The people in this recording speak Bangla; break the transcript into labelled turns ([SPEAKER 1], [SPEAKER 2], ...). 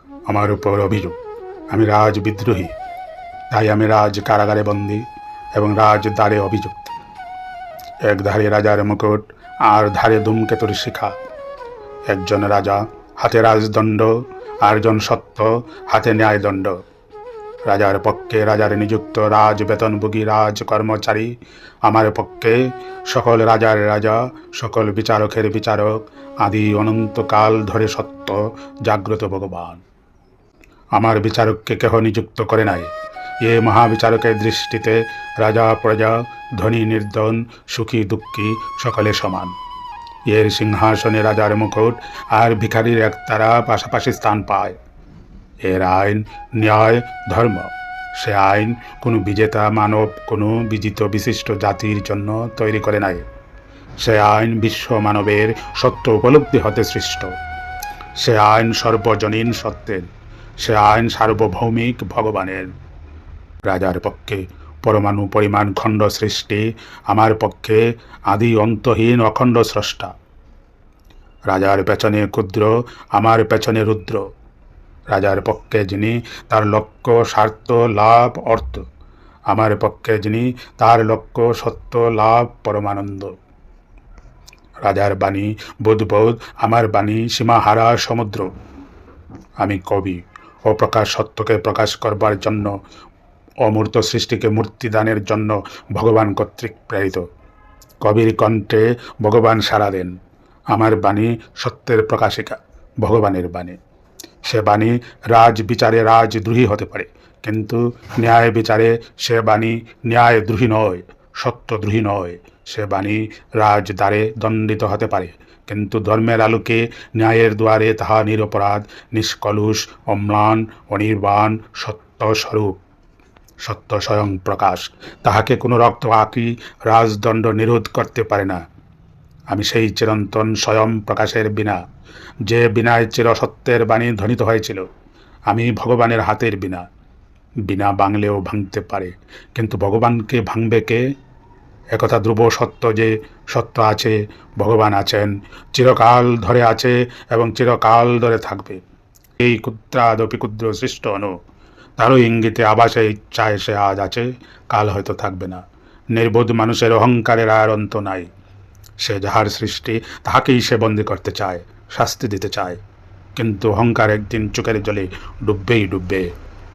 [SPEAKER 1] আমার উপর অভিযোগ আমি রাজ বিদ্রোহী, তাই আমি রাজ কারাগারে বন্দী এবং রাজ দ্বারে অভিযুক্ত। এক ধারে রাজার মুকুট, আর ধারে ধূমকেতুর শিখা। একজন রাজা, হাতে রাজদণ্ড, আরেকজন সত্য, হাতে ন্যায়দণ্ড। রাজার পক্ষে রাজার নিযুক্ত রাজ বেতনভোগী রাজ কর্মচারী, আমার পক্ষে সকল রাজার রাজা, সকল বিচারকের বিচারক, আদি অনন্তকাল ধরে সত্য জাগ্রত ভগবান। আমার বিচারককে কেহ নিযুক্ত করে নাই। এ মহাবিচারকের দৃষ্টিতে রাজা প্রজা, ধনী নির্ধন, সুখী দুঃখী সকলে সমান। এর সিংহাসনে রাজার মুকুট আর ভিখারির একতারা পাশাপাশি স্থান পায়। এর আইন ন্যায় ধর্ম। সে আইন কোনো বিজেতা মানব কোনো বিজিত বিশিষ্ট জাতির জন্য তৈরি করে নাই। সে আইন বিশ্ব মানবের সত্য উপলব্ধি হতে সৃষ্ট। সে আইন সর্বজনীন সত্যের। সে আইন সার্বভৌমিক ভগবানের। রাজার পক্ষে পরমাণু পরিমাণ খণ্ড সৃষ্টি, আমার পক্ষে আদি অন্তহীন অখণ্ড স্রষ্টা। রাজার পেছনে ক্ষুদ্র, আমার পেছনে রুদ্র। রাজার পক্ষে যিনি, তার লক্ষ্য স্বার্থ লাভ অর্থ। আমার পক্ষে যিনি, তার লক্ষ্য সত্য লাভ পরমানন্দ। রাজার বাণী বুদ্বুদ, আমার বাণী সীমাহারা সমুদ্র। আমি কবি, অপ্রকাশ সত্যকে প্রকাশ করবার জন্য, অমূর্ত সৃষ্টিকে মূর্তিদানের জন্য ভগবান কর্তৃক প্রেরিত। কবির কণ্ঠে ভগবান সাড়া দেন। আমার বাণী সত্যের প্রকাশিকা, ভগবানের বাণী। সে বাণী রাজ বিচারে রাজদ্রোহী হতে পারে, কিন্তু ন্যায় বিচারে সে বাণী ন্যায়দ্রোহী নয়, সত্যদ্রোহী নয়। সে বাণী রাজদ্বারে দণ্ডিত হতে পারে, কিন্তু ধর্মের আলোকে ন্যায়ের দুয়ারে তাহা নিরপরাধ, নিষ্কলুষ, অম্লান, অনির্বাণ, সত্য স্বরূপ, সত্য স্বয়ং প্রকাশ। তাহাকে কোনো রক্ত আঁকি রাজদণ্ড নিরোধ করতে পারে না। আমি সেই চিরন্তন স্বয়ং প্রকাশের বীণা, যে বীণায় চিরসত্যের বাণী ধ্বনিত হয়েছিল। আমি ভগবানের হাতের বীণা। বীণা ভাঙলেও ভাঙতে পারে, কিন্তু ভগবানকে ভাঙবে কে? একথা ধ্রুব সত্য যে সত্য আছে, ভগবান আছেন, চিরকাল ধরে আছে এবং চিরকাল ধরে থাকবে। এই ক্ষুদ্রাদপি ক্ষুদ্র সৃষ্ট অণু, তারও ইঙ্গিতে আভাসে ইচ্ছায় সে আজ আছে, কাল হয়তো থাকবে না। নির্বোধ মানুষের অহংকারের আর অন্ত নাই। সে যাহার সৃষ্টি, তাহাকেই সে বন্দী করতে চায়, শাস্তি দিতে চায়, কিন্তু অহংকার একদিন চোখের জলে ডুববেই ডুববে।